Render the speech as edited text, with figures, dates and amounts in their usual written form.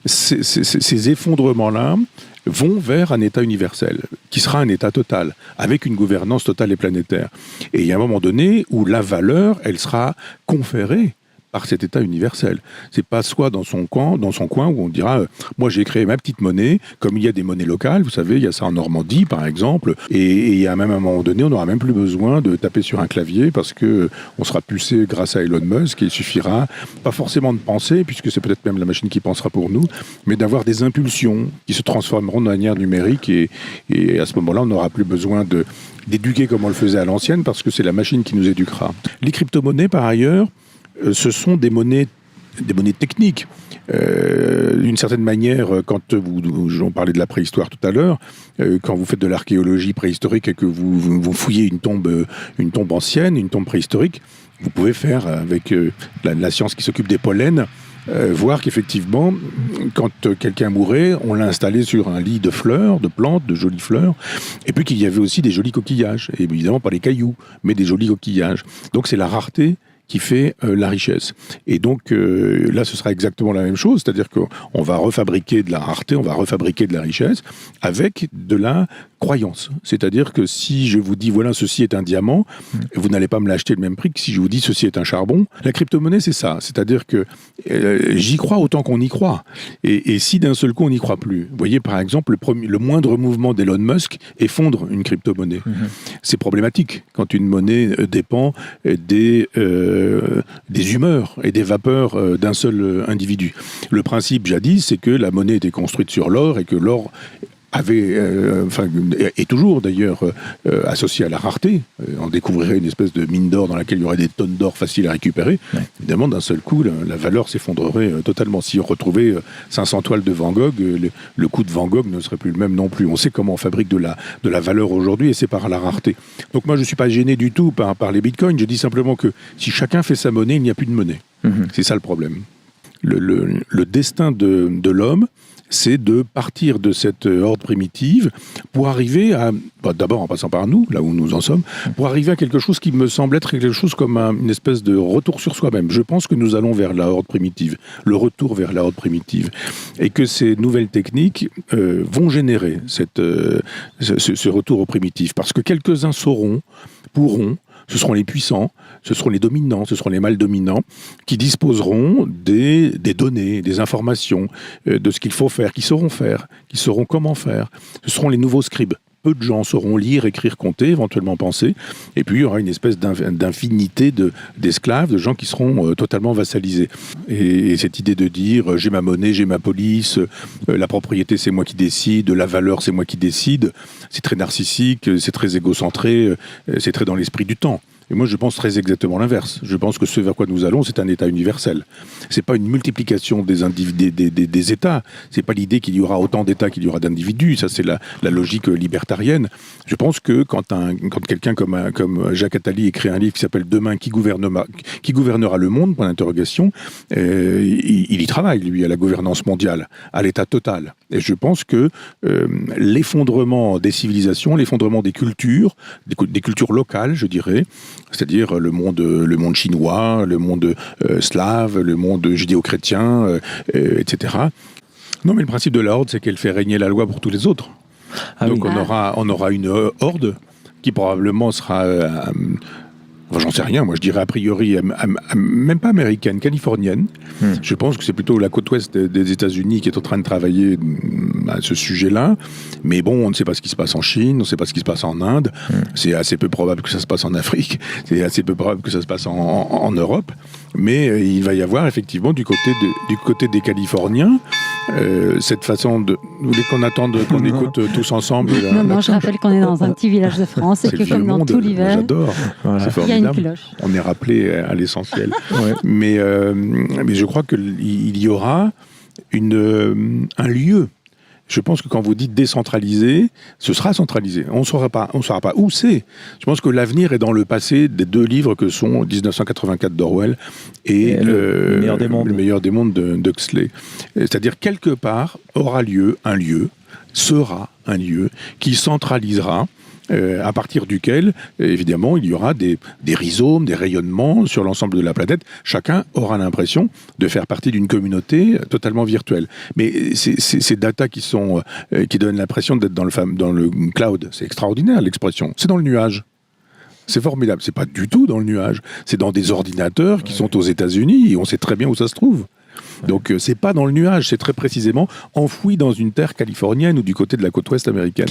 Ces effondrements-là vont vers un État universel, qui sera un État total, avec une gouvernance totale et planétaire. Et il y a un moment donné où la valeur, elle sera conférée par cet État universel. C'est pas soi dans son coin où on dira moi j'ai créé ma petite monnaie, comme il y a des monnaies locales, vous savez, il y a ça en Normandie par exemple, et il y a même un moment donné, on n'aura même plus besoin de taper sur un clavier parce que on sera pulsé grâce à Elon Musk et il suffira pas forcément de penser, puisque c'est peut-être même la machine qui pensera pour nous, mais d'avoir des impulsions qui se transformeront de manière numérique et à ce moment-là, on n'aura plus besoin d'éduquer comme on le faisait à l'ancienne parce que c'est la machine qui nous éduquera. Les crypto-monnaies par ailleurs, ce sont des monnaies techniques. D'une certaine manière, quand j'en parlais de la préhistoire tout à l'heure, quand vous faites de l'archéologie préhistorique et que vous fouillez une tombe ancienne, une tombe préhistorique, vous pouvez faire avec la science qui s'occupe des pollens, voir qu'effectivement, quand quelqu'un mourait, on l'a installé sur un lit de fleurs, de plantes, de jolies fleurs, et puis qu'il y avait aussi des jolis coquillages, et évidemment pas les cailloux, mais des jolis coquillages. Donc c'est la rareté qui fait la richesse. Et donc là, ce sera exactement la même chose, c'est-à-dire qu'on va refabriquer de la rareté, on va refabriquer de la richesse avec de la croyance. C'est-à-dire que si je vous dis, voilà, ceci est un diamant, vous n'allez pas me l'acheter le même prix que si je vous dis, ceci est un charbon. La crypto-monnaie, c'est ça. C'est-à-dire que j'y crois autant qu'on y croit. Et si d'un seul coup, on n'y croit plus. Vous voyez, par exemple, le moindre mouvement d'Elon Musk effondre une crypto-monnaie. C'est problématique quand une monnaie dépend des humeurs et des vapeurs d'un seul individu. Le principe jadis, c'est que la monnaie était construite sur l'or et que l'or est toujours d'ailleurs associé à la rareté. On découvrirait une espèce de mine d'or dans laquelle il y aurait des tonnes d'or faciles à récupérer. Ouais. Évidemment, d'un seul coup, la valeur s'effondrerait totalement. Si on retrouvait 500 toiles de Van Gogh, le coût de Van Gogh ne serait plus le même non plus. On sait comment on fabrique de la valeur aujourd'hui et c'est par la rareté. Donc moi, je ne suis pas gêné du tout par les bitcoins. Je dis simplement que si chacun fait sa monnaie, il n'y a plus de monnaie. C'est ça le problème. Le destin de l'homme, c'est de partir de cette horde primitive pour arriver à, d'abord en passant par nous, là où nous en sommes, pour arriver à quelque chose qui me semble être quelque chose comme une espèce de retour sur soi-même. Je pense que nous allons vers la horde primitive, le retour vers la horde primitive, et que ces nouvelles techniques vont générer ce retour au primitif, parce que quelques-uns pourront, ce seront les puissants, ce seront les dominants, ce seront les mâles dominants qui disposeront des données, des informations, de ce qu'il faut faire, qui sauront comment faire. Ce seront les nouveaux scribes. Peu de gens sauront lire, écrire, compter, éventuellement penser. Et puis, il y aura une espèce d'infinité d'esclaves, de gens qui seront totalement vassalisés. Et cette idée de dire « j'ai ma monnaie, j'ai ma police, la propriété, c'est moi qui décide, la valeur, c'est moi qui décide », c'est très narcissique, c'est très égocentré, c'est très dans l'esprit du temps. Et moi, je pense très exactement l'inverse. Je pense que ce vers quoi nous allons, c'est un État universel. C'est pas une multiplication des États. C'est pas l'idée qu'il y aura autant d'États qu'il y aura d'individus. Ça, c'est la logique libertarienne. Je pense que quand quelqu'un comme Jacques Attali écrit un livre qui s'appelle « Demain, qui gouvernera le monde ?» il y travaille, lui, à la gouvernance mondiale, à l'État total. Et je pense que l'effondrement des civilisations, l'effondrement des cultures locales, je dirais, c'est-à-dire le monde chinois, le monde slave, le monde judéo-chrétien, etc. Non, mais le principe de la horde, c'est qu'elle fait régner la loi pour tous les autres. Donc on aura une horde qui probablement sera... j'en sais rien, moi je dirais a priori, même pas américaine, californienne. Je pense que c'est plutôt la côte ouest des États-Unis qui est en train de travailler à ce sujet-là. Mais bon, on ne sait pas ce qui se passe en Chine, on ne sait pas ce qui se passe en Inde. C'est assez peu probable que ça se passe en Afrique. C'est assez peu probable que ça se passe en Europe. Mais il va y avoir effectivement du côté des Californiens cette façon de... Vous voulez qu'on écoute tous ensemble Non, je rappelle qu'on est dans un petit village de France et que comme dans tout l'hiver, j'adore. Voilà. C'est formidable. Il y a une cloche. On est rappelé à l'essentiel. Ouais. Mais je crois qu'il y aura un lieu. Je pense que quand vous dites décentralisé, ce sera centralisé. On ne saura pas où c'est. Je pense que l'avenir est dans le passé des deux livres que sont 1984 d'Orwell et le meilleur des mondes de Huxley. C'est-à-dire, quelque part, sera un lieu qui centralisera à partir duquel, évidemment, il y aura des rhizomes, des rayonnements sur l'ensemble de la planète. Chacun aura l'impression de faire partie d'une communauté totalement virtuelle. Mais ces data qui donnent l'impression d'être dans le cloud, c'est extraordinaire l'expression. C'est dans le nuage. C'est formidable. C'est pas du tout dans le nuage. C'est dans des ordinateurs qui sont aux États-Unis et on sait très bien où ça se trouve. Donc c'est pas dans le nuage, c'est très précisément enfoui dans une terre californienne ou du côté de la côte ouest américaine.